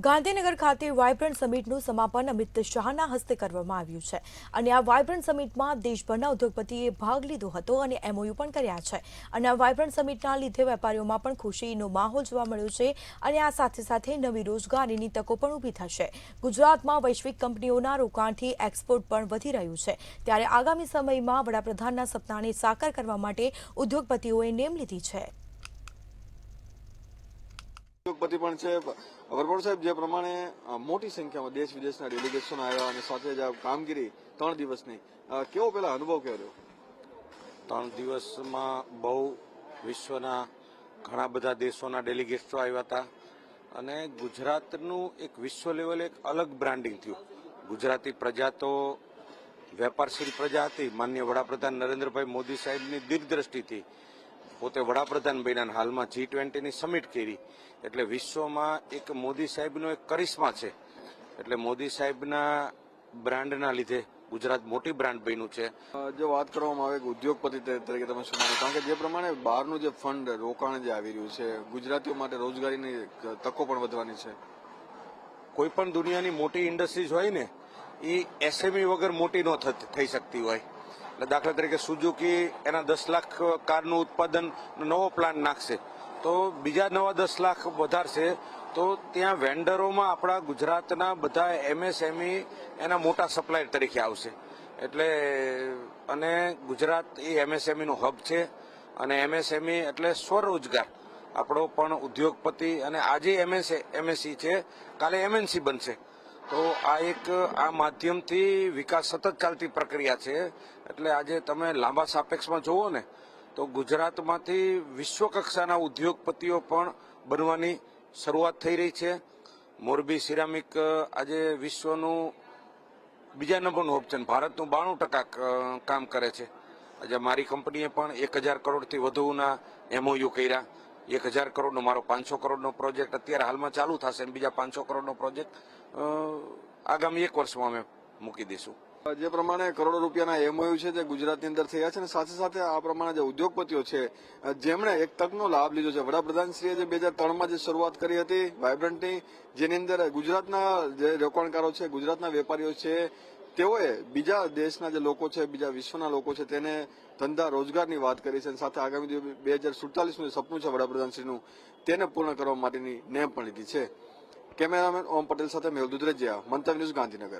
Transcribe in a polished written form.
ગાંધીનગર ખાતે વાયબ્રન્ટ સમિટનું સમાપન અમિત શાહના હસ્તે કરવામાં આવ્યું છે અને આ વાયબ્રન્ટ સમિટમાં દેશભરના ઉદ્યોગપતિએ ભાગ લીધો હતો અને એમઓયુ પણ કર્યા છે અને આ વાયબ્રન્ટ સમિટના લીધે વેપારીઓમાં પણ ખુશીનો માહોલ જોવા મળ્યો છે અને આ સાથે સાથે નવી રોજગારીની તકો પણ ઊભી થશે। ગુજરાતમાં વૈશ્વિક કંપનીઓના રોકાણથી એક્સપોર્ટ પણ વધી રહ્યું છે, ત્યારે આગામી સમયમાં વડાપ્રધાનના સપનાને સાકાર કરવા માટે ઉદ્યોગપતિઓએ નેમ લીધી છે। ઉદ્યોગપતિ પણ છે વરપોળ સાહેબ, જે પ્રમાણે મોટી સંખ્યામાં દેશ વિદેશના ડેલિગેશન આવ્યા અને સાથે જ કામગીરી 3 દિવસની, કેવો પેલા અનુભવ કેવો રહ્યો? 3 દિવસમાં બહુ વિશ્વના ઘણા બધા દેશોના ડેલિગેટ્સો આવ્યા હતા અને ગુજરાતનું એક વિશ્વ લેવલે એક અલગ બ્રાન્ડિંગ થયું। ગુજરાતી પ્રજા તો વેપારશીલ પ્રજા હતી। માનનીય વડાપ્રધાન નરેન્દ્રભાઈ મોદી સાહેબની દીર્ઘદ્રષ્ટિથી પોતે વડાપ્રધાન બન્યા, હાલમાં G20ની સમિટ કરી, એટલે વિશ્વમાં એક મોદી સાહેબનો એક કરિશ્મા છે। એટલે મોદી સાહેબના બ્રાન્ડના લીધે ગુજરાત મોટી બ્રાન્ડ બન્યું છે। જો વાત કરવામાં આવે કે ઉદ્યોગપતિ તરીકે તમે શું માનો, કારણ કે જે પ્રમાણે બહારનું જે ફંડ રોકાણ જે આવી રહ્યું છે, ગુજરાતીઓ માટે રોજગારીની તકો પણ વધવાની છે। કોઈ પણ દુનિયાની મોટી ઇન્ડસ્ટ્રીઝ હોય ને, એ એસએમઈ વગર મોટી ન થઈ શકતી હોય। એટલે દાખલા તરીકે સુઝુકી એના 10 લાખ કારનું ઉત્પાદન નવો પ્લાન્ટ નાખશે તો બીજા નવા 10 લાખ વધારશે, તો ત્યાં વેન્ડરોમાં આપણા ગુજરાતના બધા એમએસએમઈ એના મોટા સપ્લાયર તરીકે આવશે। એટલે અને ગુજરાત એ એમએસએમઈનું હબ છે અને એમએસએમઈ એટલે સ્વરોજગાર। આપણો પણ ઉદ્યોગપતિ અને આજે એમએસઈ છે, કાલે એમએનસી બનશે। તો આ માધ્યમથી વિકાસ સતત ચાલતી પ્રક્રિયા છે। એટલે આજે તમે લાંબા સાપેક્ષમાં જોવો ને તો ગુજરાતમાંથી વિશ્વ કક્ષાના ઉદ્યોગપતિઓ પણ બનવાની શરૂઆત થઈ રહી છે। મોરબી સિરામિક આજે વિશ્વનું બીજા નંબરનું હબ છે, ભારતનું 92% કામ કરે છે। આજે મારી કંપનીએ પણ 1000 કરોડથી વધુના એમઓયુ કર્યા। 1000 કરોડનો મારો 500 કરોડનો પ્રોજેક્ટ અત્યારે હાલમાં ચાલુ થશે અને બીજા 500 કરોડનો પ્રોજેક્ટ આગામી 1 વર્ષમાં અમે મૂકી દઈશું। જે પ્રમાણે કરોડો રૂપિયાના એમઓયુ છે જે ગુજરાતની અંદર થયા છે, અને સાથે સાથે આ પ્રમાણે જે ઉદ્યોગપતિઓ છે જેમણે એક તકનો લાભ લીધો છે, વડાપ્રધાનશ્રીએ જે 2003માં જે શરૂઆત કરી હતી વાયબ્રન્ટની, જેની અંદર ગુજરાતના જે રોકાણકારો છે, ગુજરાતના વેપારીઓ છે, તેઓએ બીજા દેશના જે લોકો છે, બીજા વિશ્વના લોકો છે, તેને ધંધા રોજગારની વાત કરી છે અને સાથે આગામી 2047નું સપનું છે વડાપ્રધાનશ્રીનું, તેને પૂર્ણ કરવા માટેની નેમ પણ લીધી છે। કેમેરામેન ઓમ પટેલ સાથે મેહુલ દુધરેજિયા, મંતવ્ય ન્યૂઝ, ગાંધીનગર।